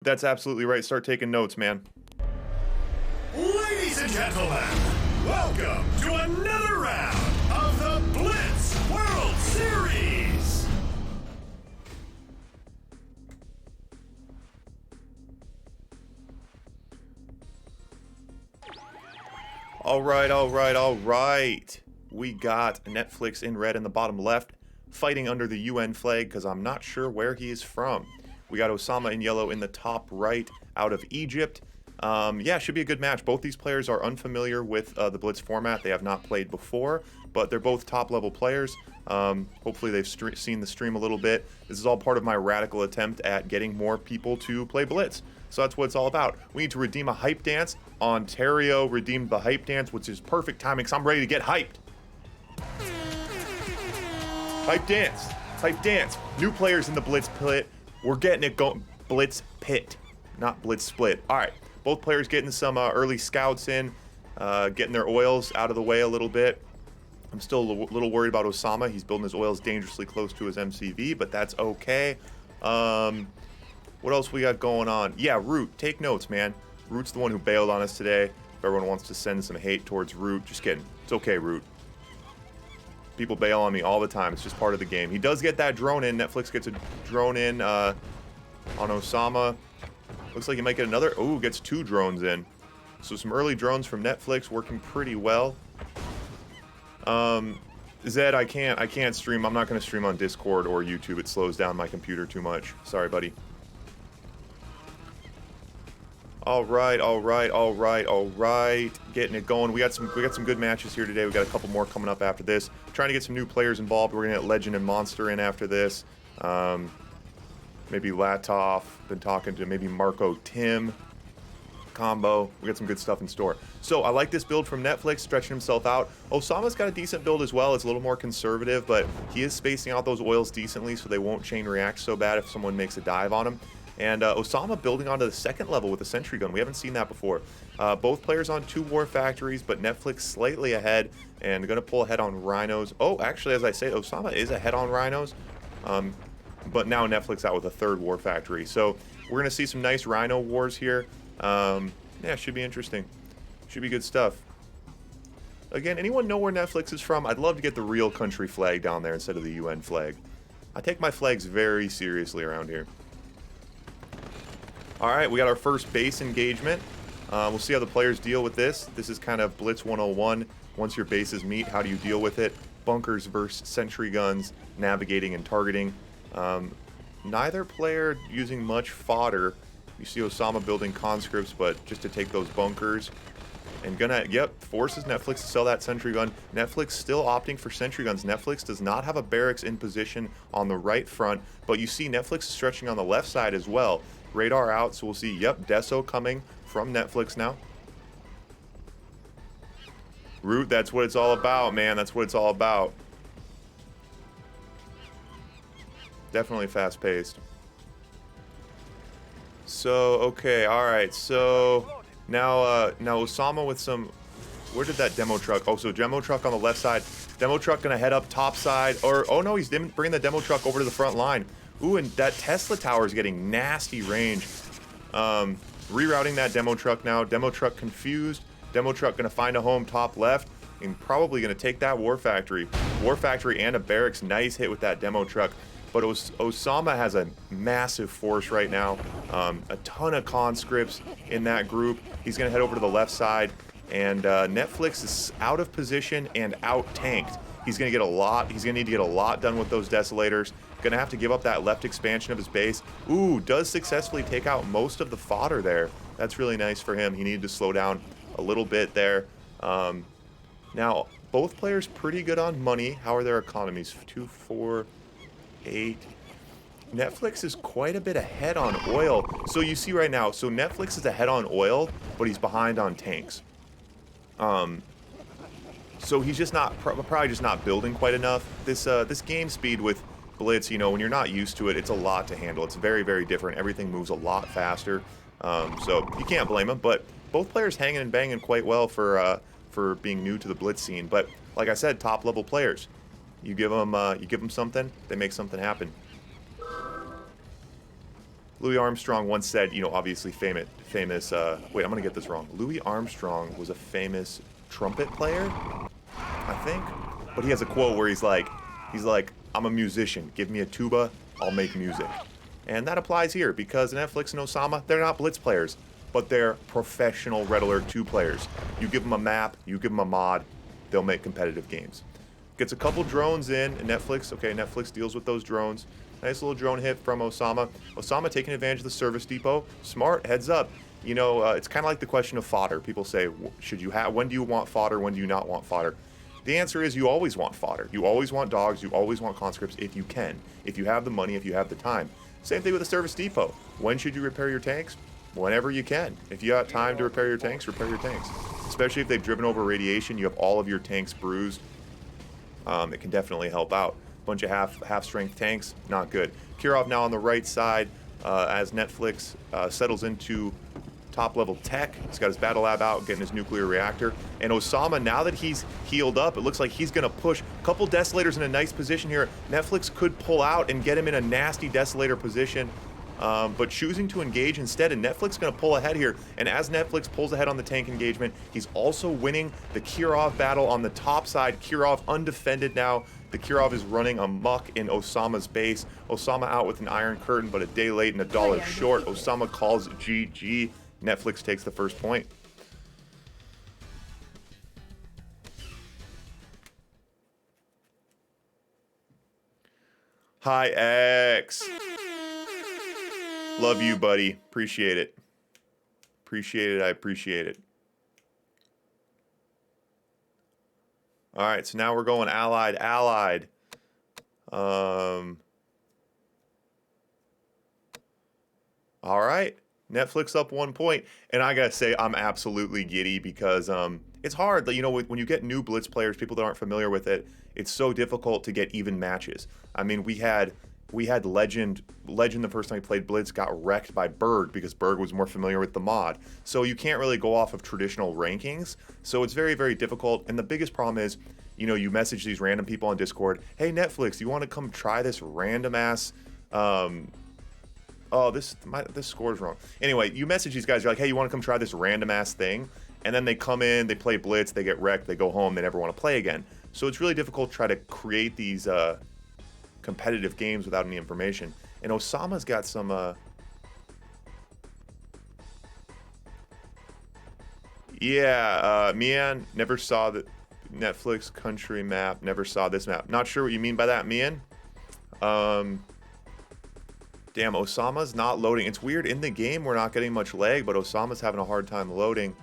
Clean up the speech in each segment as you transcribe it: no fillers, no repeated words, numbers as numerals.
That's absolutely right. Start taking notes, man. Ladies and gentlemen, welcome to another round of the Blitz World Series. All right. We got Netflix in red in the bottom left, fighting under the UN flag because I'm not sure where he is from. We got Ossama in yellow in the top right out of Egypt. Yeah, should be a good match. Both these players are unfamiliar with the Blitz format. They have not played before, but they're both top-level players. Hopefully they've seen the stream a little bit. This is all part of my radical attempt at getting more people to play Blitz. So that's what it's all about. We need to redeem a hype dance. Ontario redeemed the hype dance, which is perfect timing because I'm ready to get hyped. Hype dance. Hype dance. New players in the Blitz pit. We're getting it going. Blitz pit, not Blitz split. All right. Both players getting some early scouts in, getting their oils out of the way a little bit. I'm still a little worried about Ossama. He's building his oils dangerously close to his MCV, but that's okay. What else we got going on? Yeah, Root. Take notes, man. Root's the one who bailed on us today. If everyone wants to send some hate towards Root, just kidding. It's okay, Root. People bail on me all the time. It's just part of the game. He does get that drone in. Netflix gets a drone in on Ossama. Looks like he might get another. Ooh, gets 2 drones in. So some early drones from Netflix working pretty well. Zed, I can't stream. I'm not going to stream on Discord or YouTube. It slows down my computer too much. Sorry, buddy. All right. Getting it going. We got some good matches here today. We got a couple more coming up after this. Trying to get some new players involved. We're gonna get Legend and Monster in after this. Maybe Latov. Been talking to maybe Marco Tim combo. We got some good stuff in store. So I like this build from Netflix, stretching himself out. Ossama's got a decent build as well. It's a little more conservative, but he is spacing out those oils decently so they won't chain react so bad if someone makes a dive on him. And Ossama building onto the second level with a sentry gun. We haven't seen that before. Both players on 2 war factories, but Netflix slightly ahead and going to pull ahead on rhinos. Oh, actually, as I say, Ossama is ahead on rhinos. But now Netflix out with a 3rd war factory. So we're going to see some nice rhino wars here. Yeah, should be interesting. Should be good stuff. Again, anyone know where Netflix is from? I'd love to get the real country flag down there instead of the UN flag. I take my flags very seriously around here. Alright, we got our first base engagement. We'll see how the players deal with this. This is kind of Blitz 101. Once your bases meet, how do you deal with it? Bunkers versus sentry guns, navigating and targeting. Neither player using much fodder. You see Ossama building conscripts, but just to take those bunkers. And forces Netflix to sell that sentry gun. Netflix still opting for sentry guns. Netflix does not have a barracks in position on the right front, but you see Netflix is stretching on the left side as well. Radar out, so we'll see, Deso coming from Netflix now. Root, that's what it's all about, man. That's what it's all about. Definitely fast-paced. So, okay, alright, so now Ossama with some... Where did that demo truck... Oh, so demo truck on the left side. Demo truck gonna head up top side. Oh no, he's bringing the demo truck over to the front line. Ooh, and that Tesla tower is getting nasty range. Rerouting that demo truck now. Demo truck confused. Demo truck gonna find a home top left. And probably gonna take that war factory. War factory and a barracks. Nice hit with that demo truck. But Ossama has a massive force right now. A ton of conscripts in that group. He's gonna head over to the left side. And Netflix is out of position and out tanked. He's gonna need to get a lot done with those desolators. Gonna have to give up that left expansion of his base. Ooh, does successfully take out most of the fodder there. That's really nice for him. He needed to slow down a little bit there. Now, both players pretty good on money. How are their economies? 2, 4, 8. Netflix is quite a bit ahead on oil. So you see right now, so Netflix is ahead on oil, but he's behind on tanks. So he's just not, probably just not building quite enough. This game speed with Blitz, you know, when you're not used to it, it's a lot to handle. It's very, very different. Everything moves a lot faster. So you can't blame him, but both players hanging and banging quite well for being new to the Blitz scene. But like I said, top level players. You give them something, they make something happen. Louis Armstrong once said, you know, obviously famous, wait, I'm going to get this wrong. Louis Armstrong was a famous trumpet player, I think. But he has a quote where he's like, I'm a musician. Give me a tuba, I'll make music. And that applies here because Netflix and Ossama, they're not Blitz players, but they're professional Red Alert 2 players. You give them a map, you give them a mod, they'll make competitive games. Gets a couple drones in, and Netflix, okay, Netflix deals with those drones. Nice little drone hit from Ossama. Ossama taking advantage of the service depot. Smart, heads up. You know, it's kind of like the question of fodder. People say, when do you want fodder, when do you not want fodder? The answer is you always want fodder. You always want dogs, you always want conscripts if you can. If you have the money, if you have the time. Same thing with the service depot. When should you repair your tanks? Whenever you can. If you got time to repair your tanks, repair your tanks. Especially if they've driven over radiation, you have all of your tanks bruised. It can definitely help out. Bunch of half-strength tanks, not good. Kirov now on the right side as Netflix settles into top-level tech. He's got his battle lab out, getting his nuclear reactor. And Ossama, now that he's healed up, it looks like he's going to push. A couple Desolators in a nice position here. Netflix could pull out and get him in a nasty Desolator position. But choosing to engage instead, and Netflix going to pull ahead here. And as Netflix pulls ahead on the tank engagement, he's also winning the Kirov battle on the top side. Kirov undefended now. The Kirov is running amok in Ossama's base. Ossama out with an Iron Curtain, but a day late and $1 short. Ossama calls GG. Netflix takes the first point. Hi, X. Love you, buddy. Appreciate it. Appreciate it. I appreciate it. All right, so now we're going allied. All right. Netflix up 1 point. And I gotta say, I'm absolutely giddy because it's hard. You know, when you get new Blitz players, people that aren't familiar with it, it's so difficult to get even matches. I mean, we had Legend the first time we played Blitz got wrecked by Berg because Berg was more familiar with the mod. So you can't really go off of traditional rankings. So it's very, very difficult. And the biggest problem is, you know, you message these random people on Discord, hey, Netflix, you want to come try this random ass, oh, this score's wrong. Anyway, you message these guys, you're like, hey, you want to come try this random ass thing? And then they come in, they play Blitz, they get wrecked, they go home, they never want to play again. So it's really difficult to try to create these competitive games without any information. And Ossama's got some Mian, never saw the Netflix country map, never saw this map. Not sure what you mean by that, Mian. Damn, Ossama's not loading. It's weird, in the game we're not getting much lag, but Ossama's having a hard time loading.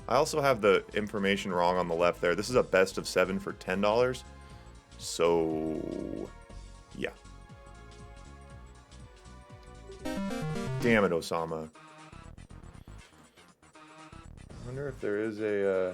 I also have the information wrong on the left there. This is a best of 7 for $10. So yeah. Damn it, Ossama. I wonder if there is a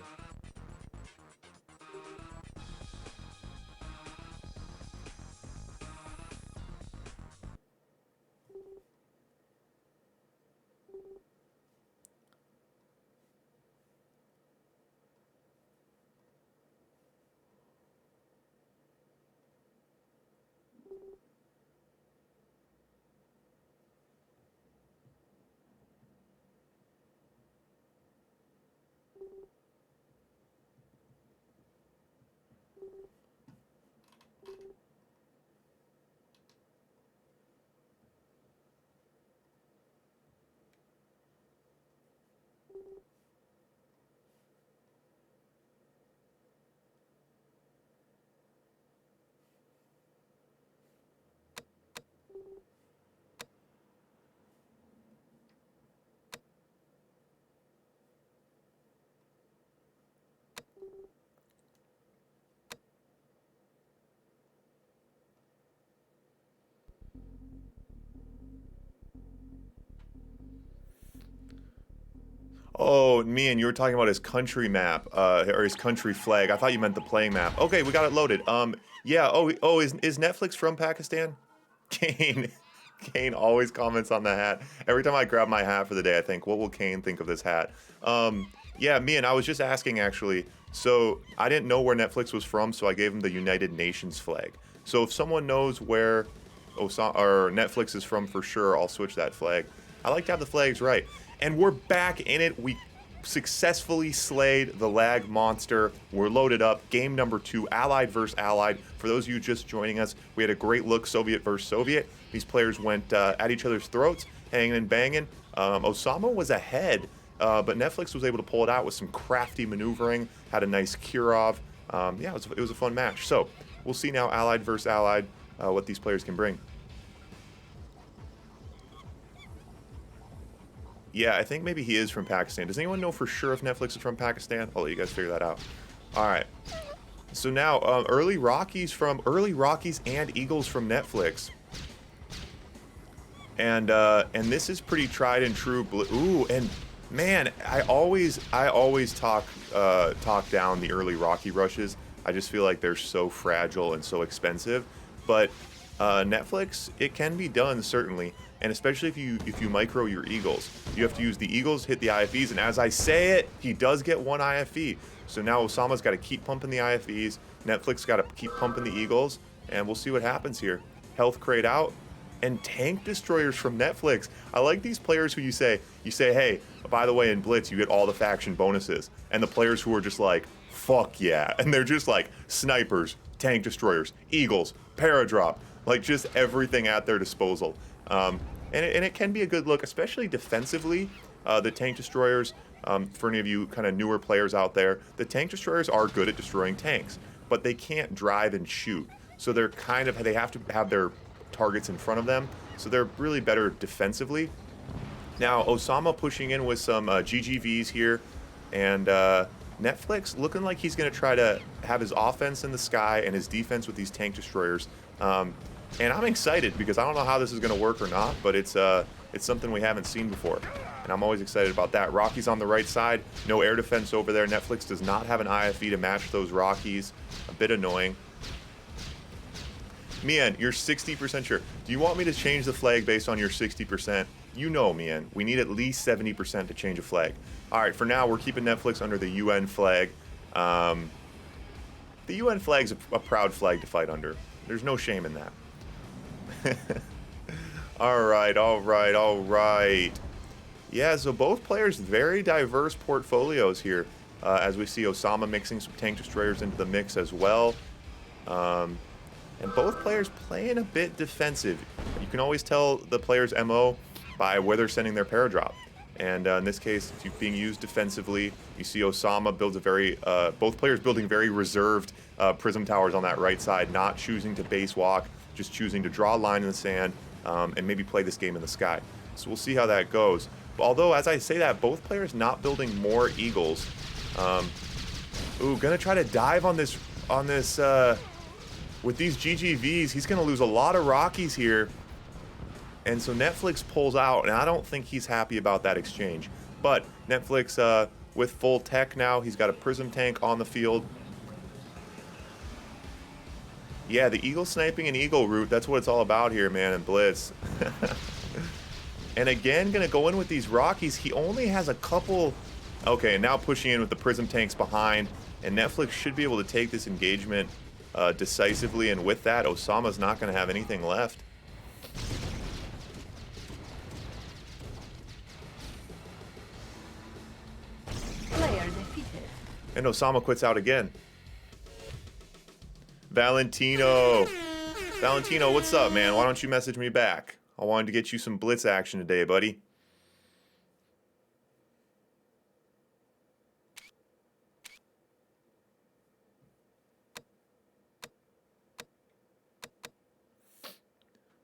Oh, me and you were talking about his country map, or his country flag. I thought you meant the playing map. Okay, we got it loaded. Yeah. Oh, is Netflix from Pakistan? Kane always comments on the hat. Every time I grab my hat for the day, I think, what will Kane think of this hat? Yeah, I was just asking actually. So I didn't know where Netflix was from, so I gave him the United Nations flag. So if someone knows where Ossama or Netflix is from for sure, I'll switch that flag. I like to have the flags right. And we're back in it. We successfully slayed the lag monster. We're loaded up. Game number 2, Allied versus Allied. For those of you just joining us, we had a great look, Soviet versus Soviet. These players went at each other's throats, hanging and banging. Ossama was ahead, but Netflix was able to pull it out with some crafty maneuvering, had a nice Kirov. Yeah, it was a fun match. So we'll see now, Allied versus Allied, what these players can bring. Yeah, I think maybe he is from Pakistan. Does anyone know for sure if Netflix is from Pakistan? I'll let you guys figure that out. All right. So now, early Rockies and Eagles from Netflix. And this is pretty tried and true. Ooh, and man, I always talk down the early Rocky rushes. I just feel like they're so fragile and so expensive. But Netflix, it can be done certainly. And especially if you micro your Eagles, you have to use the Eagles, hit the IFEs, and as I say it, he does get one IFE. So now Ossama's got to keep pumping the IFEs, Netflix got to keep pumping the Eagles, and we'll see what happens here. Health crate out, and tank destroyers from Netflix. I like these players who you say, hey, by the way, in Blitz, you get all the faction bonuses. And the players who are just like, fuck yeah. And they're just like snipers, tank destroyers, Eagles, paradrop, like just everything at their disposal. And it can be a good look, especially defensively. The tank destroyers, for any of you kind of newer players out there, the tank destroyers are good at destroying tanks, but they can't drive and shoot. So they have to have their targets in front of them. So they're really better defensively. Now, Ossama pushing in with some GGVs here, and Netflix looking like he's going to try to have his offense in the sky and his defense with these tank destroyers. And I'm excited because I don't know how this is going to work or not, but it's something we haven't seen before. And I'm always excited about that. Rockies on the right side, no air defense over there. Netflix does not have an IFE to match those Rockies. A bit annoying. Mian, you're 60% sure. Do you want me to change the flag based on your 60%? You know, Mian, we need at least 70% to change a flag. All right, for now, we're keeping Netflix under the UN flag. The UN flag's a proud flag to fight under. There's no shame in that. all right. Yeah, so both players very diverse portfolios here, as we see Ossama mixing some tank destroyers into the mix as well. And both players playing a bit defensive. You can always tell the player's MO by where they're sending their paradrop. And in this case, it's being used defensively. You see Ossama builds both players building very reserved prism towers on that right side, not choosing to base walk, just choosing to draw a line in the sand and maybe play this game in the sky. So we'll see how that goes. Although, as I say that, both players not building more Eagles. Gonna try to dive on this with these GGVs. He's gonna lose a lot of Rockies here. And so Netflix pulls out, and I don't think he's happy about that exchange. But Netflix, with full tech now, he's got a prism tank on the field. Yeah, the Eagle sniping and Eagle route, that's what it's all about here, man, in Blitz. And again, gonna go in with these Rockies. He only has a couple... Okay, now pushing in with the prism tanks behind. And Netflix should be able to take this engagement decisively. And with that, Ossama's not gonna have anything left. Player defeated. And Ossama quits out again. Valentino, what's up, man? Why don't you message me back? I wanted to get you some Blitz action today, buddy.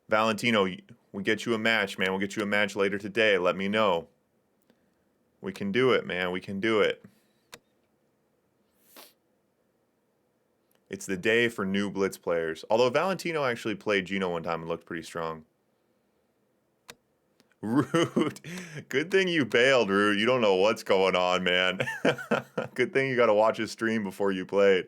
Valentino, we get you a match, man. We'll get you a match later today. Let me know. We can do it, man. We can do it. It's the day for new Blitz players. Although Valentino actually played Gino one time and looked pretty strong. Rude. Good thing you bailed, Rude. You don't know what's going on, man. Good thing you got to watch his stream before you played.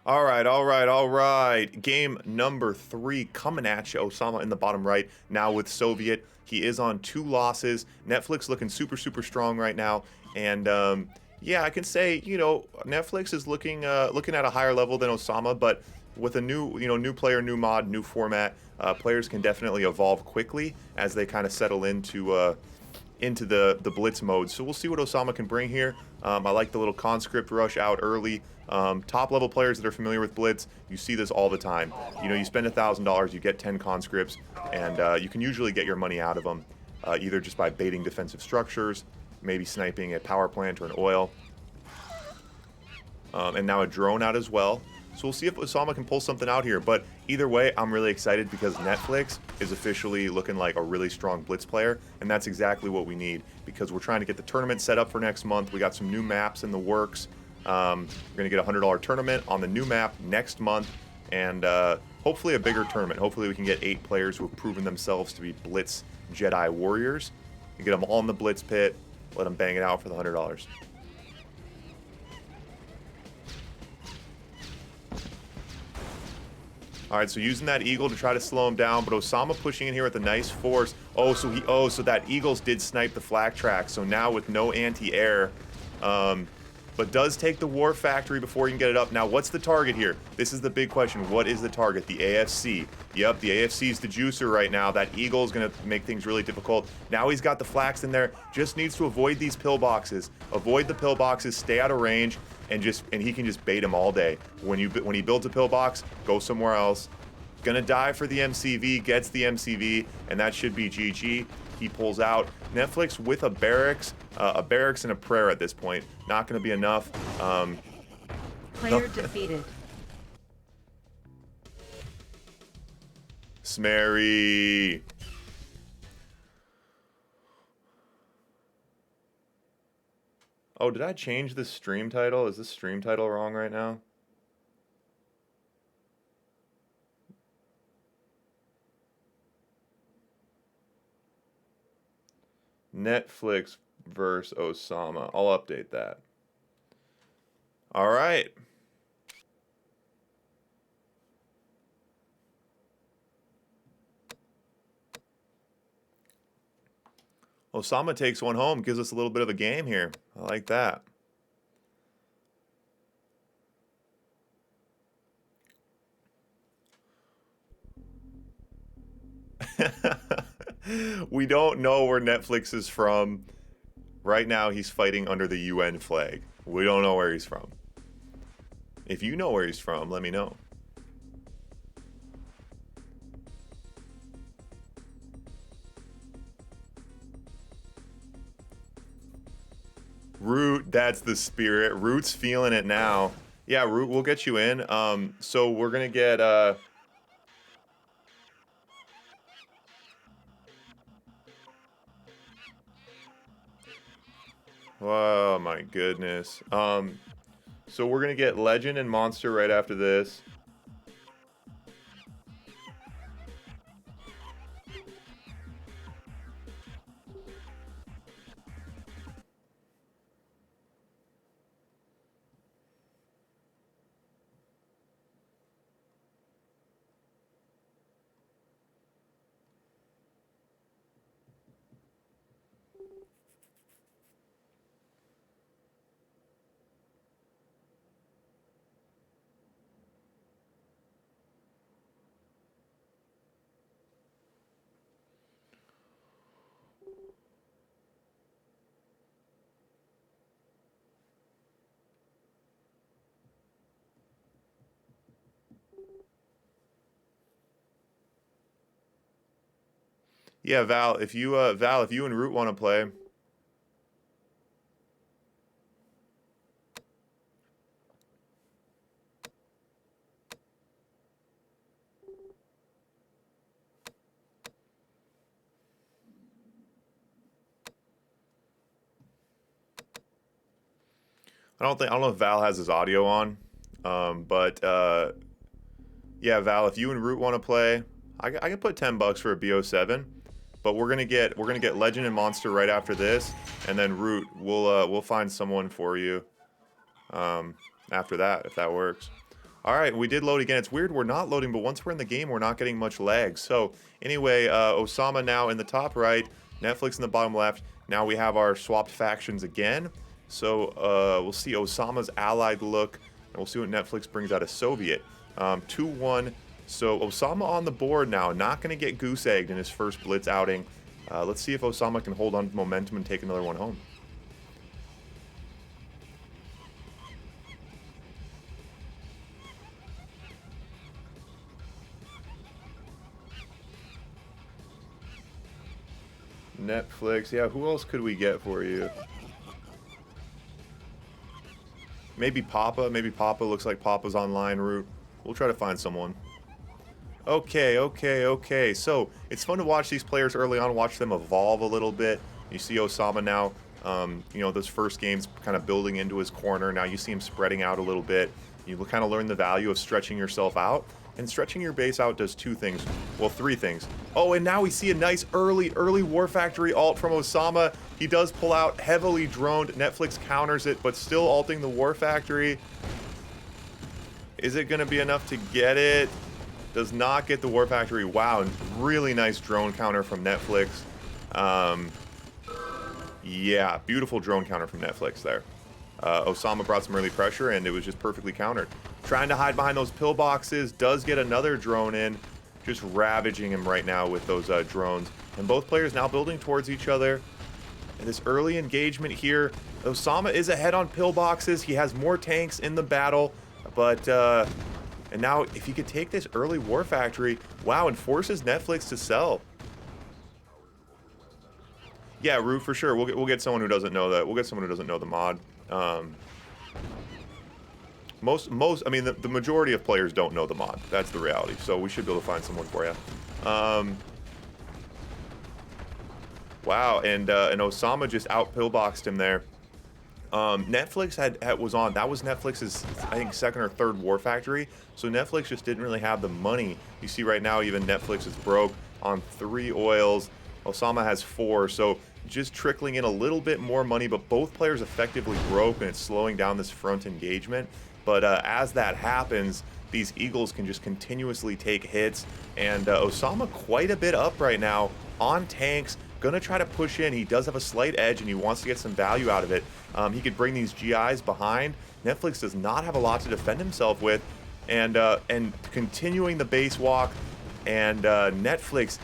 All right, all right, all right. Game number 3 coming at you. Ossama in the bottom right now with Soviet. He is on 2 losses. Netflix looking super, super strong right now. And yeah, I can say, you know, Netflix is looking at a higher level than Ossama, but with a new, new player, new mod, new format, players can definitely evolve quickly as they kind of settle into the blitz mode. So we'll see what Ossama can bring here. I like the little conscript rush out early. Top level players that are familiar with blitz, you see this all the time. You know, you spend $1,000, you get 10 conscripts, and you can usually get your money out of them, either just by baiting defensive structures, maybe sniping a power plant or an oil, and now a drone out as well. So we'll see if Ossama can pull something out here. But either way, I'm really excited because Netflix is officially looking like a really strong blitz player, and that's exactly what we need because we're trying to get the tournament set up for next month. We got some new maps in the works. We're going to get a $100 tournament on the new map next month, and hopefully a bigger tournament. Hopefully we can get 8 players who have proven themselves to be blitz Jedi warriors. You get them all in the blitz pit, let them bang it out for the $100. All right, so using that Eagle to try to slow him down, but Ossama pushing in here with a nice force. So that Eagles did snipe the flak track. So now with no anti-air, but does take the War Factory before he can get it up. Now, what's the target here? This is the big question. What is the target? The AFC. Yep, the AFC's the juicer right now. That Eagle is going to make things really difficult. Now he's got the flax in there. Just needs to avoid these pillboxes. Avoid the pillboxes. Stay out of range. And he can just bait him all day. When he builds a pillbox, go somewhere else. Gonna die for the MCV, gets the MCV, and that should be GG. He pulls out. Netflix with a barracks and a prayer at this point. Not gonna be enough. Player defeated. Smerry. Oh, did I change the stream title? Is this stream title wrong right now? Netflix versus Ossama. I'll update that. All right. Ossama takes one home, gives us a little bit of a game here. I like that. We don't know where Netflix is from. Right now, he's fighting under the UN flag. We don't know where he's from. If you know where he's from, let me know. Root, that's the spirit. Root's feeling it now. Yeah, Root, we'll get you in. So we're gonna get oh my goodness. So we're gonna get Legend and Monster right after this. Yeah, Val, if you and Root want to play. I don't know if Val has his audio on. But yeah, Val, if you and Root want to play, I can put $10 for a BO7. But we're gonna get Legend and Monster right after this, and then Root, we'll find someone for you after that if that works. All right, we did load again. It's weird we're not loading, but once we're in the game, we're not getting much lag. So anyway, Ossama now in the top right, Netflix in the bottom left. Now we have our swapped factions again. So we'll see Ossama's allied look, and we'll see what Netflix brings out of Soviet. 2-1. So Ossama on the board now, not going to get goose-egged in his first Blitz outing. Let's see if Ossama can hold on to momentum and take another one home. Netflix, yeah, who else could we get for you? Maybe Papa, looks like Papa's online route. We'll try to find someone. Okay. So, it's fun to watch these players early on, watch them evolve a little bit. You see Ossama now, you know, those first games kind of building into his corner. Now you see him spreading out a little bit. You kind of learn the value of stretching yourself out. And stretching your base out does two things. Well, three things. Oh, and now we see a nice early War Factory ult from Ossama. He does pull out, heavily droned. Netflix counters it, but still ulting the War Factory. Is it going to be enough to get it? Does not get the War Factory. Wow, really nice drone counter from Netflix. Yeah, beautiful drone counter from Netflix there. Ossama brought some early pressure, and it was just perfectly countered. Trying to hide behind those pillboxes, does get another drone in. Just ravaging him right now with those drones. And both players now building towards each other. And this early engagement here, Ossama is ahead on pillboxes. He has more tanks in the battle, but and now if he could take this early War Factory, wow, and forces Netflix to sell. Yeah, Root for sure. We'll get someone who doesn't know that. We'll get someone who doesn't know the mod. I mean, the majority of players don't know the mod. That's the reality. So we should be able to find someone for you. Wow, and Ossama just out pillboxed him there. Netflix was on. That was Netflix's, I think, second or third War Factory. So Netflix just didn't really have the money. You see right now, even Netflix is broke on 3 oils. Ossama has 4. So just trickling in a little bit more money, but both players effectively broke, and it's slowing down this front engagement. But as that happens, these Eagles can just continuously take hits, and Ossama quite a bit up right now on tanks. Gonna try to push in. He does have a slight edge, and he wants to get some value out of it. He could bring these GIs behind. Netflix does not have a lot to defend himself with, and continuing the base walk, and Netflix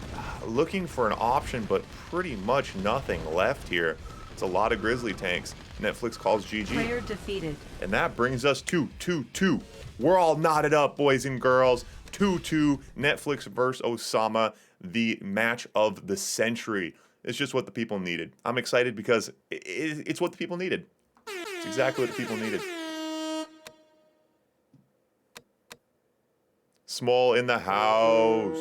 looking for an option, but pretty much nothing left here. It's a lot of Grizzly tanks. Netflix calls GG. Player defeated. And that brings us to 2-2. We're all knotted up, boys and girls. 2-2, Netflix versus Ossama, the match of the century. It's just what the people needed. I'm excited because it's what the people needed. It's exactly what the people needed. Small in the house.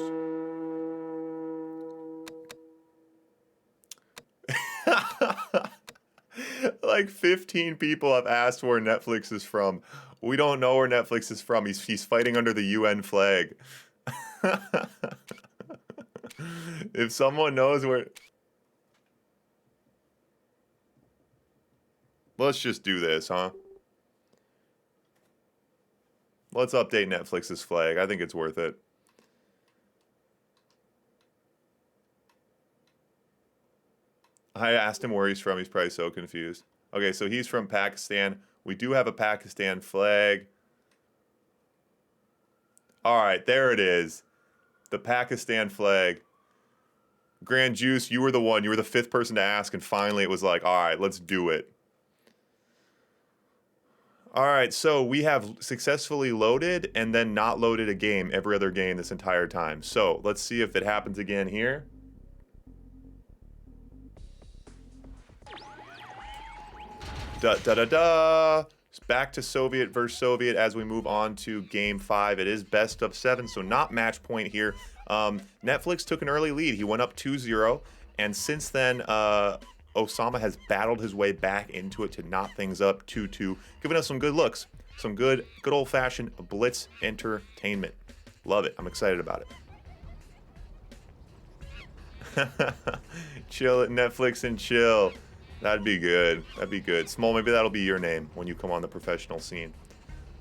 Like 15 people have asked where Netflix is from. We don't know where Netflix is from. He's fighting under the UN flag. If someone knows where... Let's just do this, huh? Let's update Netflix's flag. I think it's worth it. I asked him where he's from. He's probably so confused. Okay, so he's from Pakistan. We do have a Pakistan flag. All right, there it is. The Pakistan flag. Grand Juice, you were the one. You were the 5th person to ask, and finally it was like, all right, let's do it. All right, so we have successfully loaded and then not loaded a game every other game this entire time. So let's see if it happens again here. Da-da-da-da. Back to Soviet versus Soviet as we move on to Game 5. It is best of 7, so not match point here. Netflix took an early lead. He went up 2-0, and since then, Ossama has battled his way back into it to knot things up 2-2, giving us some good looks. Some good old-fashioned Blitz entertainment. Love it. I'm excited about it. Chill at Netflix and chill. That'd be good. That'd be good. Small, maybe that'll be your name when you come on the professional scene.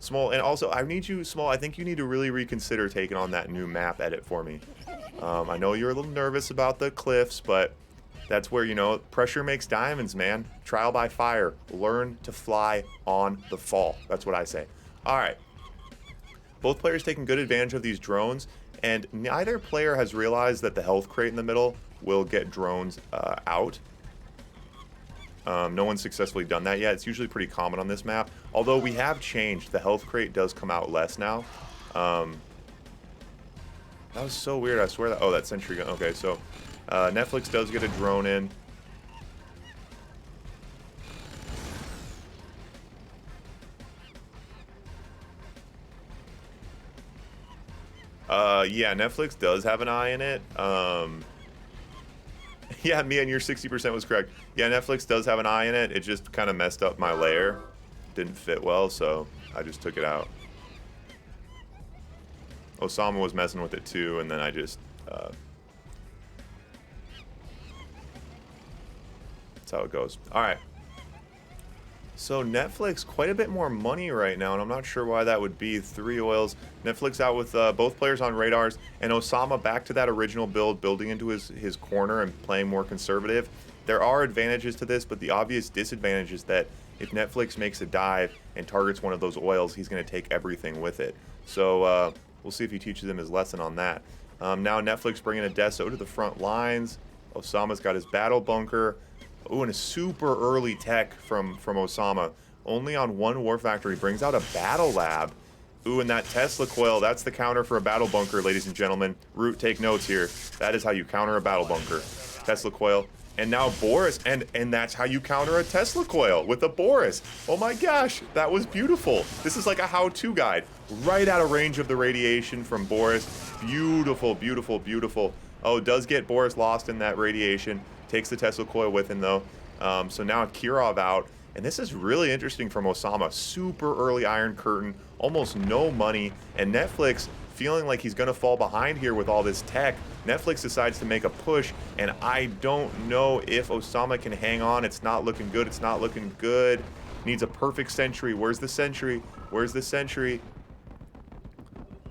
Small, and also I need you, Small. I think you need to really reconsider taking on that new map edit for me. I know you're a little nervous about the cliffs, but that's where, you know, pressure makes diamonds, man. Trial by fire. Learn to fly on the fall. That's what I say. All right. Both players taking good advantage of these drones, and neither player has realized that the health crate in the middle will get drones out. No one's successfully done that yet. It's usually pretty common on this map. Although we have changed. The health crate does come out less now. That was so weird. I swear that... Oh, that sentry gun. Okay, so Netflix does get a drone in. Yeah, Netflix does have an eye in it. Yeah, Mia, and your 60% was correct. Yeah, Netflix does have an eye in it. It just kind of messed up my layer. Didn't fit well, so I just took it out. Ossama was messing with it too, and then I just... that's how it goes. All right. So Netflix, quite a bit more money right now, and I'm not sure why that would be. 3 oils. Netflix out with both players on radars, and Ossama back to that original build, building into his corner and playing more conservative. There are advantages to this, but the obvious disadvantage is that if Netflix makes a dive and targets one of those oils, he's going to take everything with it. So we'll see if he teaches him his lesson on that. Now Netflix bringing a Deso to the front lines. Ossama's got his battle bunker. Ooh, and a super early tech from Ossama. Only on 1 war factory. Brings out a battle lab. Ooh, and that Tesla coil, that's the counter for a battle bunker, ladies and gentlemen. Root, take notes here. That is how you counter a battle bunker. Tesla coil. And now Boris, and that's how you counter a Tesla coil with a Boris. Oh my gosh, that was beautiful. This is like a how-to guide. Right out of range of the radiation from Boris. Beautiful, beautiful, beautiful. Oh, does get Boris lost in that radiation. Takes the Tesla coil with him, though. So now Kirov out. And this is really interesting from Ossama. Super early Iron Curtain. Almost no money. And Netflix, feeling like he's going to fall behind here with all this tech, Netflix decides to make a push. And I don't know if Ossama can hang on. It's not looking good. It's not looking good. Needs a perfect sentry. Where's the sentry? Where's the sentry?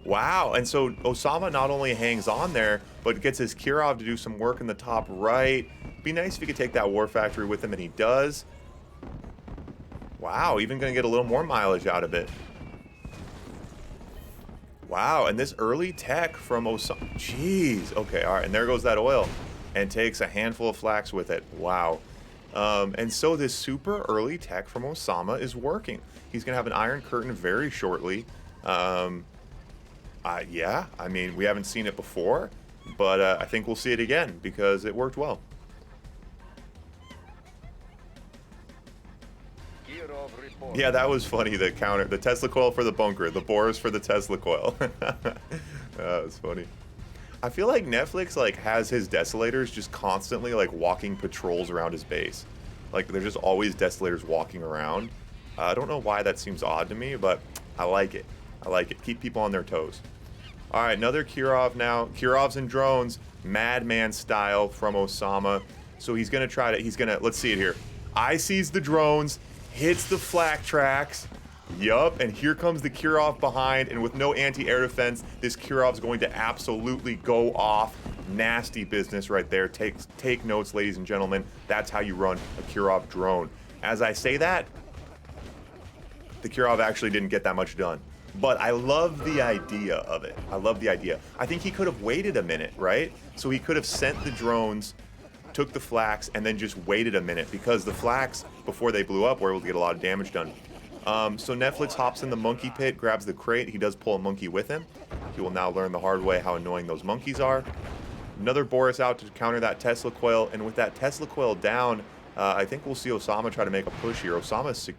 Wow, and so Ossama not only hangs on there, but gets his Kirov to do some work in the top right. Be nice if he could take that war factory with him, and he does. Wow, even going to get a little more mileage out of it. Wow, and this early tech from Ossama. Jeez, okay, all right, and there goes that oil. And takes a handful of flax with it. Wow. And so this super early tech from Ossama is working. He's going to have an Iron Curtain very shortly. Yeah, I mean, we haven't seen it before, but I think we'll see it again because it worked well. Yeah, that was funny, the counter. The Tesla coil for the bunker, the Boris for the Tesla coil. That was funny. I feel like Netflix has his desolators just constantly walking patrols around his base. Like there's just always desolators walking around. I don't know why that seems odd to me, but I like it. I like it. Keep people on their toes. All right, another Kirov now. Kirovs and drones, madman style from Ossama. So he's gonna try to. Let's see it here. I sees the drones, hits the flak tracks. Yup, and here comes the Kirov behind, and with no anti-air defense, this Kirov's going to absolutely go off. Nasty business right there. Take notes, ladies and gentlemen. That's how you run a Kirov drone. As I say that, the Kirov actually didn't get that much done. But I love the idea of it. I love the idea. I think he could have waited a minute, right? So he could have sent the drones, took the flax, and then just waited a minute, because the flax, before they blew up, were able to get a lot of damage done. So Netflix hops in the monkey pit, grabs the crate. He does pull a monkey with him. He will now learn the hard way how annoying those monkeys are. Another Boris out to counter that Tesla coil, and with that Tesla coil down, I think we'll see Ossama try to make a push here. Ossama's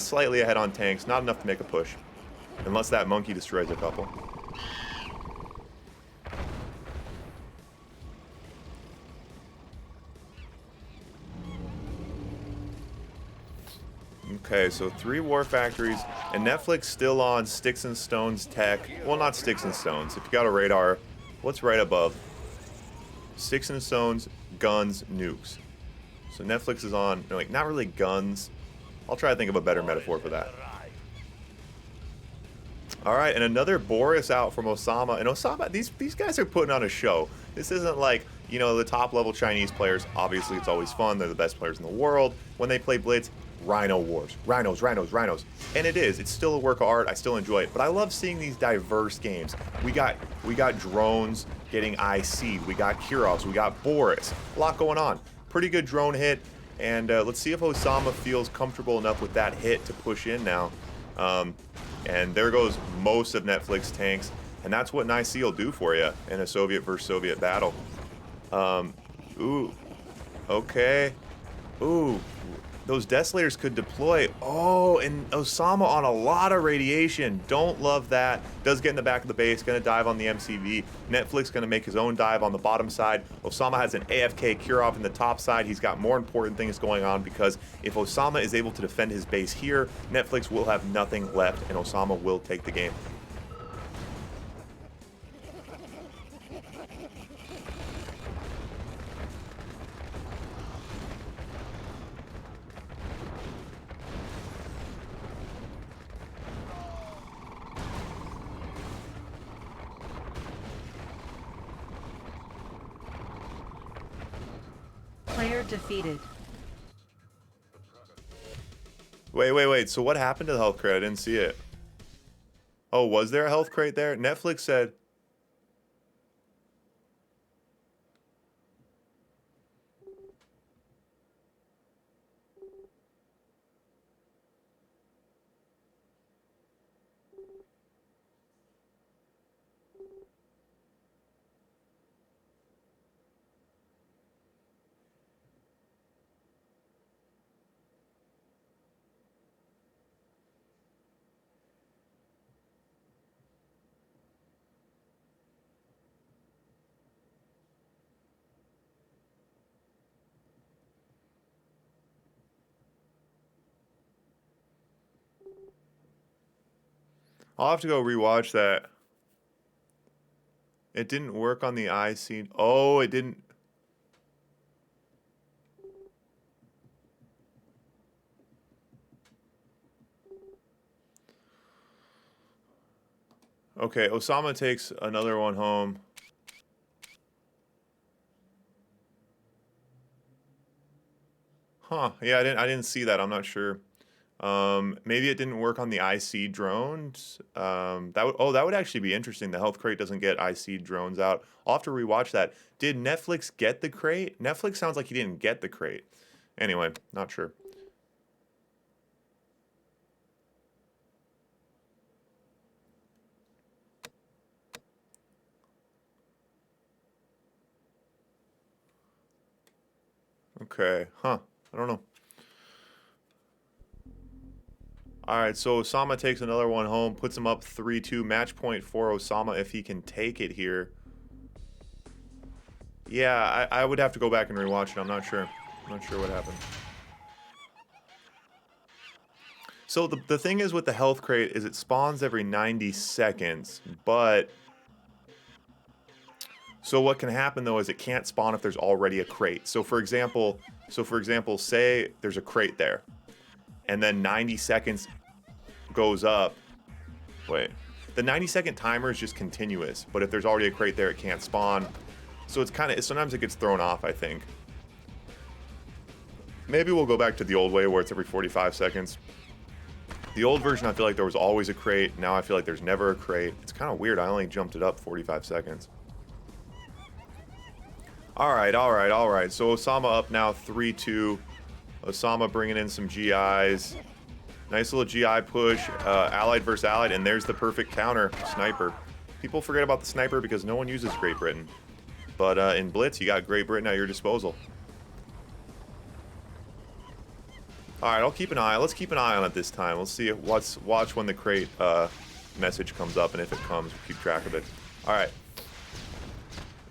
slightly ahead on tanks, not enough to make a push. Unless that monkey destroys a couple. Okay, so 3 war factories, and Netflix still on sticks and stones tech. Well, not sticks and stones. If you got a radar, what's right above? Sticks and stones, guns, nukes. So Netflix is on, not really guns. I'll try to think of a better metaphor for that. All right, and another Boris out from Ossama. And Ossama, these guys are putting on a show. This isn't like, you know, the top level Chinese players. Obviously, it's always fun. They're the best players in the world. When they play Blitz, Rhino Wars. Rhinos, rhinos, rhinos. And it is. It's still a work of art. I still enjoy it. But I love seeing these diverse games. We got drones getting IC'd. We got Kirovs. We got Boris. A lot going on. Pretty good drone hit. And let's see if Ossama feels comfortable enough with that hit to push in now. And there goes most of Netflix tanks. And that's what an IC will do for you in a Soviet versus Soviet battle. Ooh. Okay. Ooh. Those Desolators could deploy. Oh, and Ossama on a lot of radiation. Don't love that. Does get in the back of the base. Going to dive on the MCV. Netflix going to make his own dive on the bottom side. Ossama has an AFK Kirov in the top side. He's got more important things going on because if Ossama is able to defend his base here, Netflix will have nothing left and Ossama will take the game. Player defeated. Wait. So what happened to the health crate? I didn't see it. Oh, was there a health crate there? Netflix said... I'll have to go rewatch that. It didn't work on the IC. Oh, it didn't. Okay, Ossama takes another one home. Huh? Yeah, I didn't see that. I'm not sure. Maybe it didn't work on the IC drones. That would actually be interesting. The health crate doesn't get IC drones out. I'll have to rewatch that. Did Netflix get the crate? Netflix sounds like he didn't get the crate. Anyway, not sure. Okay, huh? I don't know. All right, so Ossama takes another one home, puts him up 3-2. Match point for Ossama if he can take it here. Yeah, I would have to go back and rewatch it. I'm not sure. I'm not sure what happened. So the thing is with the health crate is it spawns every 90 seconds, but... So what can happen though is it can't spawn if there's already a crate. So for example, say there's a crate there, and then 90 seconds goes up. Wait, the 90-second timer is just continuous, but if there's already a crate there, it can't spawn. So it's kind of, sometimes it gets thrown off, I think. Maybe we'll go back to the old way where it's every 45 seconds. The old version, I feel like there was always a crate. Now I feel like there's never a crate. It's kind of weird. I only jumped it up 45 seconds. All right. So Ossama up now 3-2. Ossama bringing in some GIs. Nice little GI push. Allied versus Allied, and there's the perfect counter. Sniper. People forget about the sniper because no one uses Great Britain. But in Blitz, you got Great Britain at your disposal. All right, I'll keep an eye. Let's keep an eye on it this time. Let's see. Watch when the crate message comes up, and if it comes, we'll keep track of it. All right.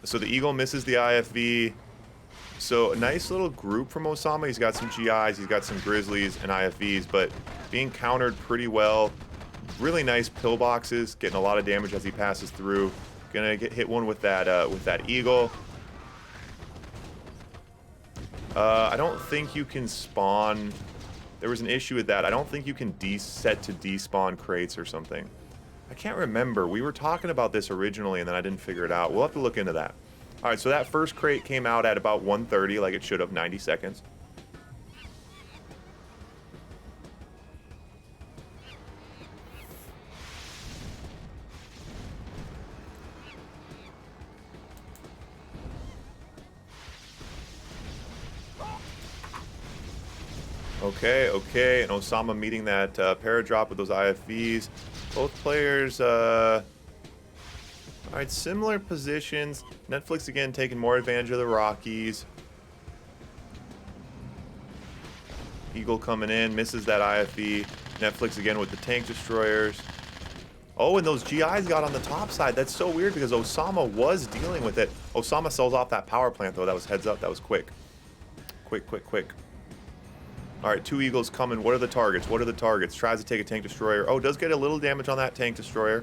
So the Eagle misses the IFV. So a nice little group from Ossama. He's got some GIs, he's got some Grizzlies and IFVs, but being countered pretty well. Really nice pillboxes, getting a lot of damage as he passes through. Gonna get hit one with that Eagle. I don't think you can spawn There was an issue with that. I don't think you can set to despawn crates or something. I can't remember. We were talking about this originally, and then I didn't figure it out. We'll have to look into that. All right, so that first crate came out at about 1:30, like it should have, 90 seconds. Okay, and Ossama meeting that paradrop with those IFVs. Both players, all right, similar positions. Netflix again taking more advantage of the Rockies. Eagle coming in, misses that IFV. Netflix again with the tank destroyers. Oh, and those GIs got on the top side. That's so weird because Ossama was dealing with it. Ossama sells off that power plant though. That was heads up. That was quick. Quick. All right, 2 Eagles coming. What are the targets? Tries to take a tank destroyer. Oh, does get a little damage on that tank destroyer.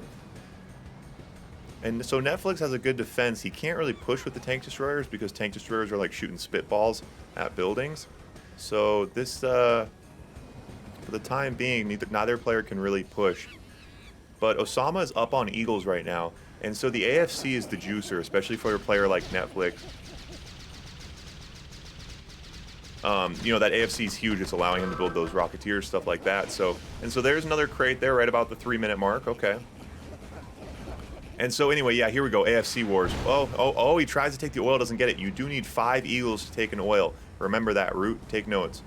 And so Netflix has a good defense. He can't really push with the tank destroyers because tank destroyers are like shooting spitballs at buildings. So this, for the time being, neither player can really push. But Ossama is up on Eagles right now. And so the AFC is the juicer, especially for a player like Netflix. You know, that AFC is huge. It's allowing him to build those Rocketeers, stuff like that. So there's another crate there right about the 3-minute mark. Okay. And so anyway, yeah, here we go. AFC Wars. Oh, he tries to take the oil, doesn't get it. You do need 5 Eagles to take an oil. Remember that, Root. Take notes.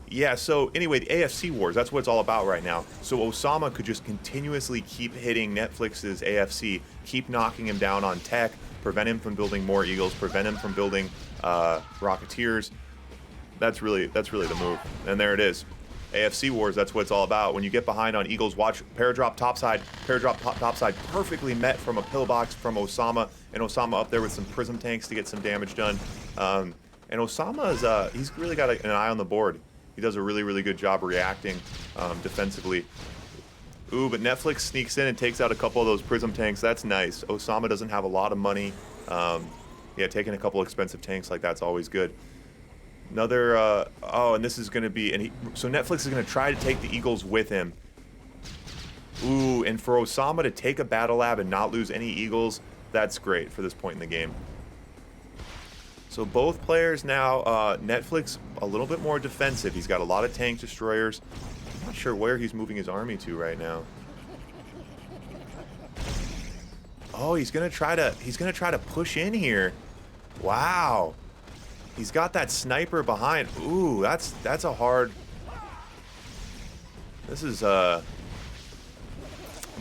Yeah, so anyway, the AFC Wars, that's what it's all about right now. So Ossama could just continuously keep hitting Netflix's AFC, keep knocking him down on tech, prevent him from building more Eagles, prevent him from building Rocketeers. That's really the move. And there it is. AFC Wars, that's what it's all about. When you get behind on Eagles, watch paradrop topside, perfectly met from a pillbox from Ossama, and Ossama up there with some prism tanks to get some damage done. And Ossama he's really got an eye on the board. He does a really good job reacting defensively. Ooh, but Netflix sneaks in and takes out a couple of those prism tanks. That's nice. Ossama doesn't have a lot of money. Yeah, taking a couple expensive tanks like that's always good. Another, and this is going to be, so Netflix is going to try to take the Eagles with him. Ooh, and for Ossama to take a battle lab and not lose any Eagles, that's great for this point in the game. So both players now, Netflix a little bit more defensive. He's got a lot of tank destroyers. I'm not sure where he's moving his army to right now. Oh, he's gonna try to push in here. Wow. He's got that sniper behind. Ooh, that's a hard. This is I'm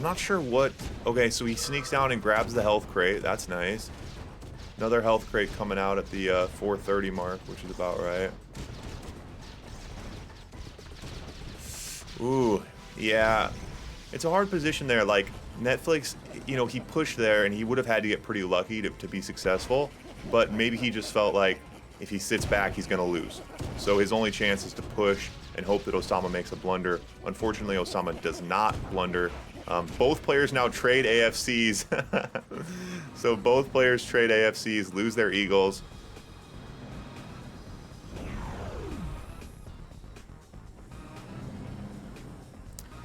not sure what. Okay, so he sneaks down and grabs the health crate. That's nice. Another health crate coming out at the 4:30 mark, which is about right. Ooh, yeah. It's a hard position there. Like, Netflix, you know, he pushed there, and he would have had to get pretty lucky to be successful. But maybe he just felt like if he sits back, he's going to lose. So his only chance is to push and hope that Ossama makes a blunder. Unfortunately, Ossama does not blunder. Both players now trade AFCs. So both players trade AFCs, lose their Eagles.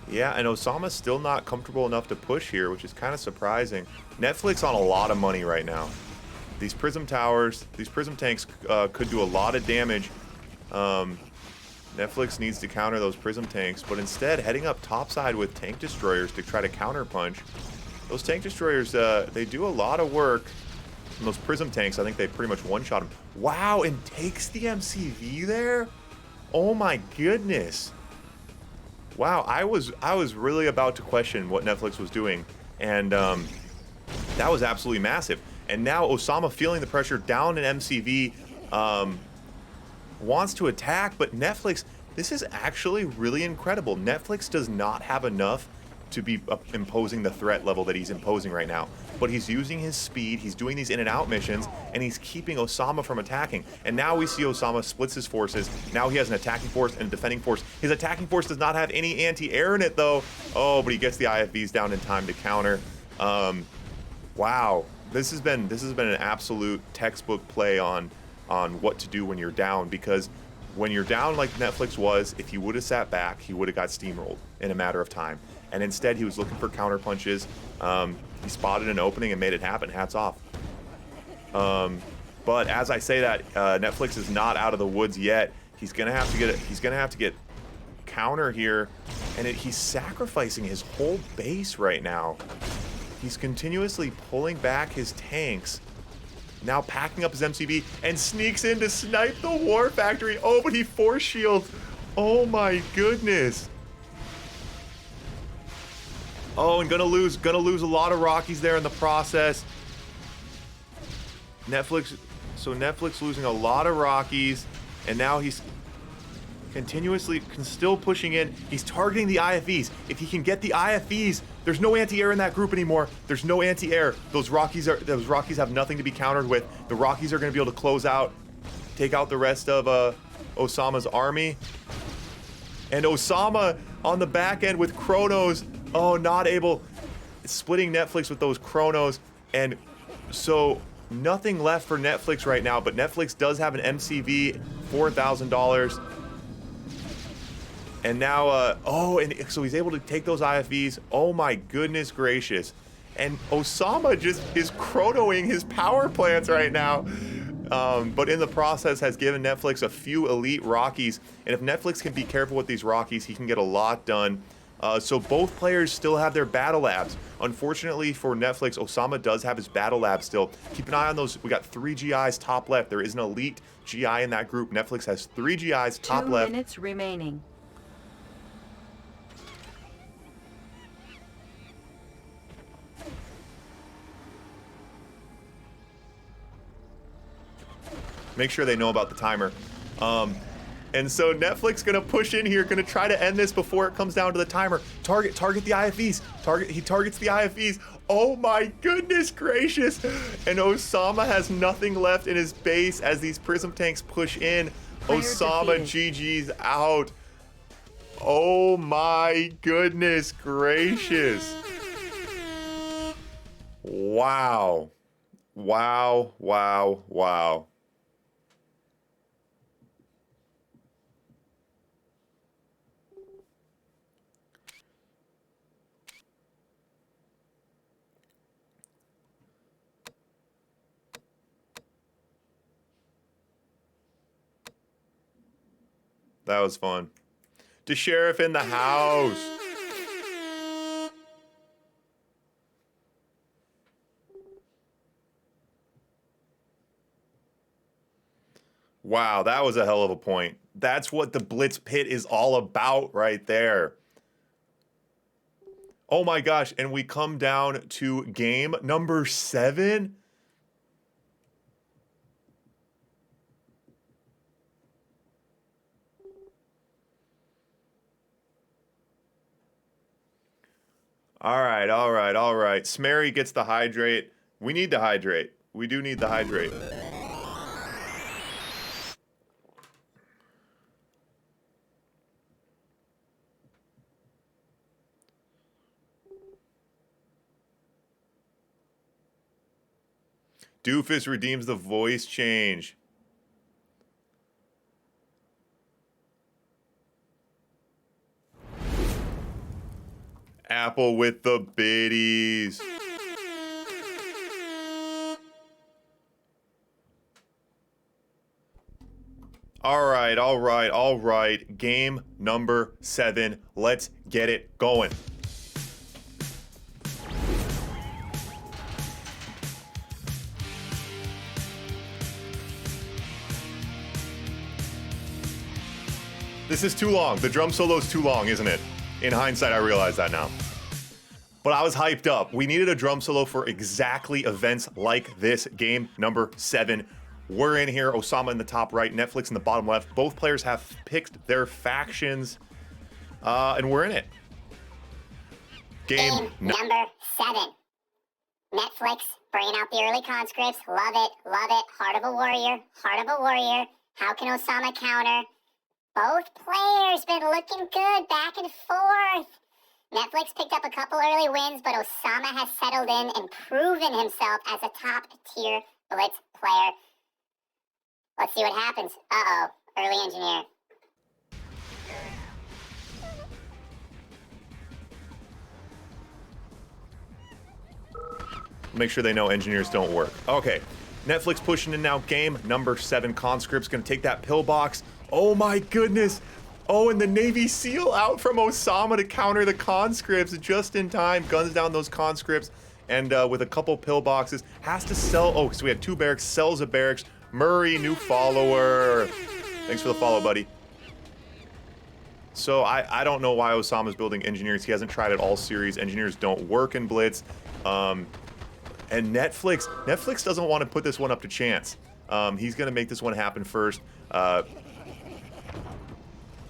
Yeah, and Osama's still not comfortable enough to push here, which is kind of surprising. Netflix on a lot of money right now. These prism towers, these prism tanks could do a lot of damage. Netflix needs to counter those prism tanks, but instead heading up topside with tank destroyers to try to counterpunch. Those tank destroyers, they do a lot of work. And those prism tanks, I think they pretty much one-shot them. Wow, and takes the MCV there? Oh my goodness. Wow, I was really about to question what Netflix was doing, and that was absolutely massive. And now Ossama, feeling the pressure down in MCV, wants to attack, but Netflix, this is actually really incredible. Netflix does not have enough to be imposing the threat level that he's imposing right now. But he's using his speed, he's doing these in and out missions, and he's keeping Ossama from attacking. And now we see Ossama splits his forces. Now he has an attacking force and a defending force. His attacking force does not have any anti-air in it though. Oh, but he gets the IFVs down in time to counter. Wow. This has been an absolute textbook play on what to do when you're down, because when you're down like Netflix was, if he would have sat back, he would have got steamrolled in a matter of time. And instead, he was looking for counter punches. He spotted an opening and made it happen. Hats off. But as I say that, Netflix is not out of the woods yet. He's gonna have to get he's gonna have to get counter here, and he's sacrificing his whole base right now. He's continuously pulling back his tanks. Now packing up his MCV and sneaks in to snipe the War Factory. Oh, but he force shields. Oh my goodness. Oh, and gonna lose a lot of Rockies there in the process. Netflix losing a lot of Rockies, and now he's continuously still pushing in. He's targeting the IFEs. If he can get the IFEs, there's no anti-air in that group anymore. There's no anti-air. Those Rockies have nothing to be countered with. The Rockies are going to be able to close out, take out the rest of Ossama's army. And Ossama on the back end with Chronos. Oh, not able, splitting Netflix with those Chronos. And so nothing left for Netflix right now, but Netflix does have an MCV, $4,000. And now, and so he's able to take those IFVs. Oh my goodness gracious. And Ossama just is chronoing his power plants right now. But in the process has given Netflix a few elite Rockies. And if Netflix can be careful with these Rockies, he can get a lot done. So both players still have their battle labs. Unfortunately for Netflix, Ossama does have his battle lab still. Keep an eye on those. We got 3 GIs top left. There is an elite GI in that group. Netflix has 3 GIs top left. 2 minutes remaining. Make sure they know about the timer. And so Netflix gonna push in here, gonna try to end this before it comes down to the timer. Target the IFEs. He targets the IFEs. Oh my goodness gracious. And Ossama has nothing left in his base as these prism tanks push in. Player Ossama defeated. GG's out. Oh my goodness gracious. Wow. Wow, wow, wow. That was fun. The sheriff in the house. Wow, that was a hell of a point. That's what the Blitz pit is all about right there. Oh my gosh, and we come down to game number 7. All right. Smerry gets the hydrate. We need the hydrate. We do need the hydrate. Doofus redeems the voice change. Apple with the biddies. All right. Game number 7. Let's get it going. This is too long. The drum solo's too long, isn't it? In hindsight, I realize that now. But I was hyped up. We needed a drum solo for exactly events like this. Game number 7. We're in here. Ossama in the top right, Netflix in the bottom left. Both players have picked their factions, and we're in it. Game number 7. Netflix bringing out the early conscripts. Love it. Heart of a warrior. How can Ossama counter? Both players been looking good back and forth. Netflix picked up a couple early wins, but Ossama has settled in and proven himself as a top-tier Blitz player. Let's see what happens. Uh-oh. Early engineer. Make sure they know engineers don't work. Okay, Netflix pushing in now. Game number 7. Conscript's gonna take that pillbox. Oh my goodness. Oh, and the Navy SEAL out from Ossama to counter the conscripts just in time. Guns down those conscripts. And with a couple pillboxes, has to sell. Oh, so we had 2 barracks, sells a barracks. Murray, new follower. Thanks for the follow, buddy. So I don't know why Osama's building engineers. He hasn't tried it all series. Engineers don't work in Blitz. And Netflix doesn't want to put this one up to chance. He's going to make this one happen first.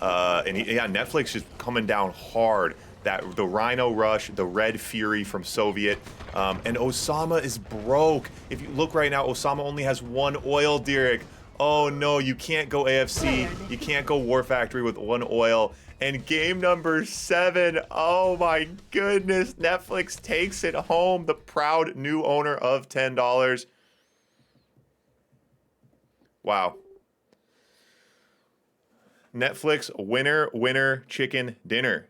Netflix just coming down hard. The Rhino Rush, the Red Fury from Soviet, and Ossama is broke. If you look right now, Ossama only has 1 oil derrick. Oh no, you can't go AFC. You can't go War Factory with 1 oil. And game number 7, oh my goodness, Netflix takes it home. The proud new owner of $10. Wow. Netflix winner chicken dinner.